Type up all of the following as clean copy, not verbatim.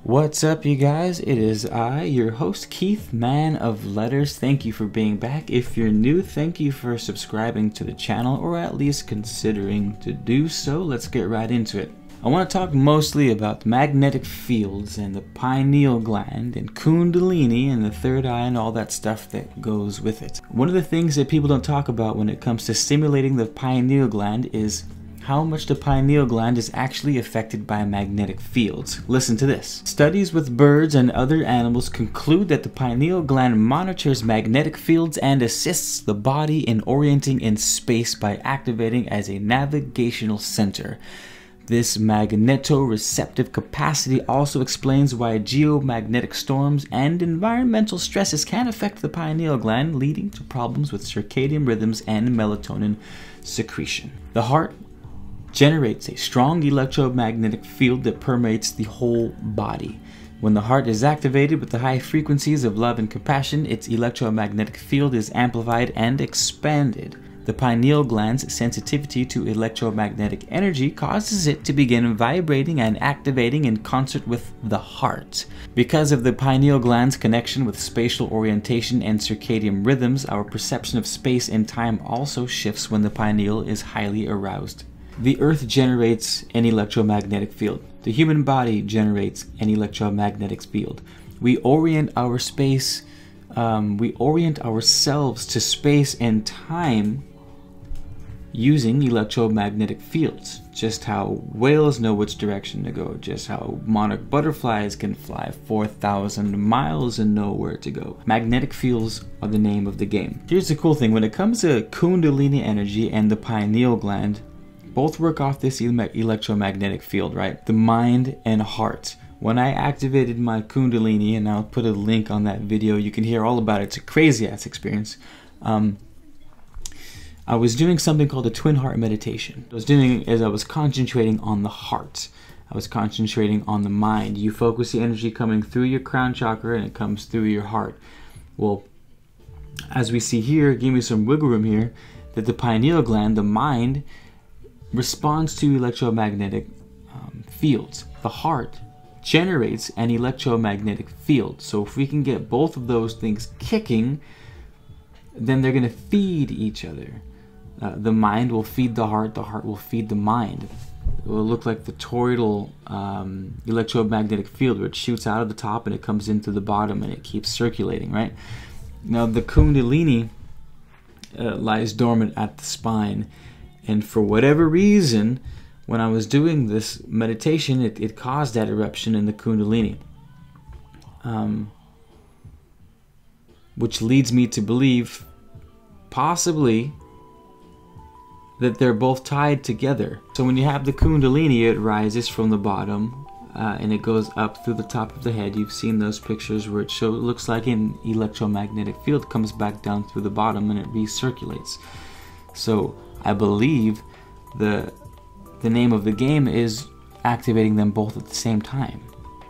What's up, you guys? It is I, your host, Keith, Man of Letters. Thank you for being back. If you're new, thank you for subscribing to the channel, or at least considering to do so. Let's get right into it. I want to talk mostly about magnetic fields and the pineal gland and Kundalini and the third eye and all that stuff that goes with it. One of the things that people don't talk about when it comes to stimulating the pineal gland is how much the pineal gland is actually affected by magnetic fields. Listen to this. Studies with birds and other animals conclude that the pineal gland monitors magnetic fields and assists the body in orienting in space by activating as a navigational center. This magnetoreceptive capacity also explains why geomagnetic storms and environmental stresses can affect the pineal gland, leading to problems with circadian rhythms and melatonin secretion. The heart generates a strong electromagnetic field that permeates the whole body. When the heart is activated with the high frequencies of love and compassion, its electromagnetic field is amplified and expanded. The pineal gland's sensitivity to electromagnetic energy causes it to begin vibrating and activating in concert with the heart. Because of the pineal gland's connection with spatial orientation and circadian rhythms, our perception of space and time also shifts when the pineal is highly aroused. The Earth generates an electromagnetic field. The human body generates an electromagnetic field. We orient our space, we orient ourselves to space and time using electromagnetic fields. Just how whales know which direction to go, just how monarch butterflies can fly 4,000 miles and know where to go. Magnetic fields are the name of the game. Here's the cool thing. When it comes to Kundalini energy and the pineal gland, both work off this electromagnetic field, right? The mind and heart. When I activated my Kundalini, and I'll put a link on that video, you can hear all about it. It's a crazy ass experience. I was doing something called a twin heart meditation. What I was doing is I was concentrating on the heart. I was concentrating on the mind. You focus the energy coming through your crown chakra and it comes through your heart. Well, as we see here, give me some wiggle room here, that the pineal gland, the mind, responds to electromagnetic fields. The heart generates an electromagnetic field. So if we can get both of those things kicking, then they're going to feed each other. The mind will feed the heart will feed the mind. It will look like the toroidal electromagnetic field, where it shoots out of the top and it comes into the bottom and it keeps circulating, right? Now the Kundalini lies dormant at the spine. And for whatever reason, when I was doing this meditation, it caused that eruption in the Kundalini. Which leads me to believe, possibly, that they're both tied together. So when you have the Kundalini, it rises from the bottom and it goes up through the top of the head. You've seen those pictures where it looks like an electromagnetic field comes back down through the bottom and it recirculates. So I believe the name of the game is activating them both at the same time.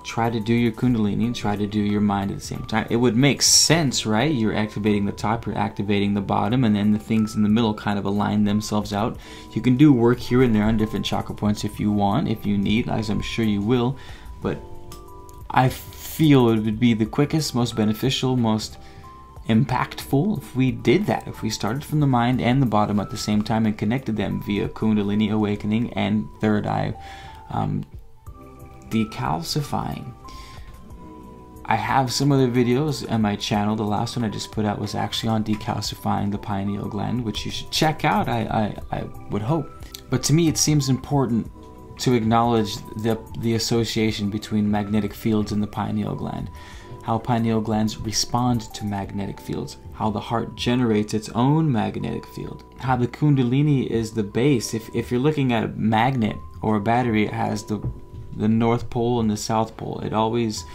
Try to do your Kundalini and try to do your mind at the same time. It would make sense, right? You're activating the top, you're activating the bottom, and then the things in the middle kind of align themselves out. You can do work here and there on different chakra points if you want, if you need, as I'm sure you will. But I feel it would be the quickest, most beneficial, most impactful if we did that, if we started from the mind and the bottom at the same time and connected them via Kundalini awakening and third eye decalcifying. I have some other videos on my channel. The last one I just put out was actually on decalcifying the pineal gland, which you should check out, I would hope. But to me it seems important to acknowledge the association between magnetic fields and the pineal gland. How pineal glands respond to magnetic fields, how the heart generates its own magnetic field, how the Kundalini is the base. If you're looking at a magnet or a battery, it has the North Pole and the South Pole. It always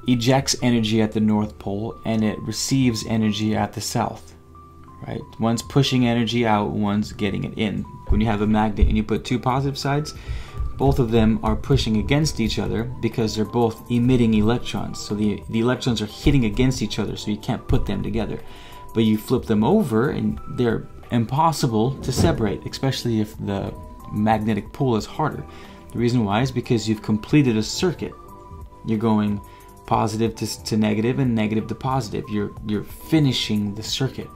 ejects energy at the North Pole and it receives energy at the South, right? One's pushing energy out, one's getting it in. When you have a magnet and you put two positive sides, both of them are pushing against each other because they're both emitting electrons. So the electrons are hitting against each other, so you can't put them together. But you flip them over and they're impossible to separate, especially if the magnetic pull is harder. The reason why is because you've completed a circuit. You're going positive to negative and negative to positive. You're finishing the circuit.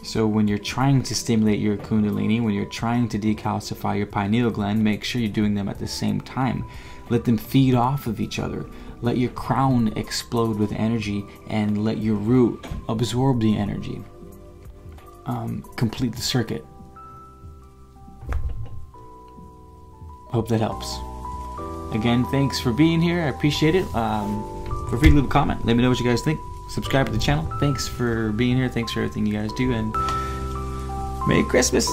So when you're trying to stimulate your Kundalini, when you're trying to decalcify your pineal gland, make sure you're doing them at the same time. Let them feed off of each other. Let your crown explode with energy and let your root absorb the energy. Complete the circuit. Hope that helps. Again, thanks for being here. I appreciate it. Feel free to leave a comment. Let me know what you guys think. Subscribe to the channel. Thanks for being here. Thanks for everything you guys do. And Merry Christmas.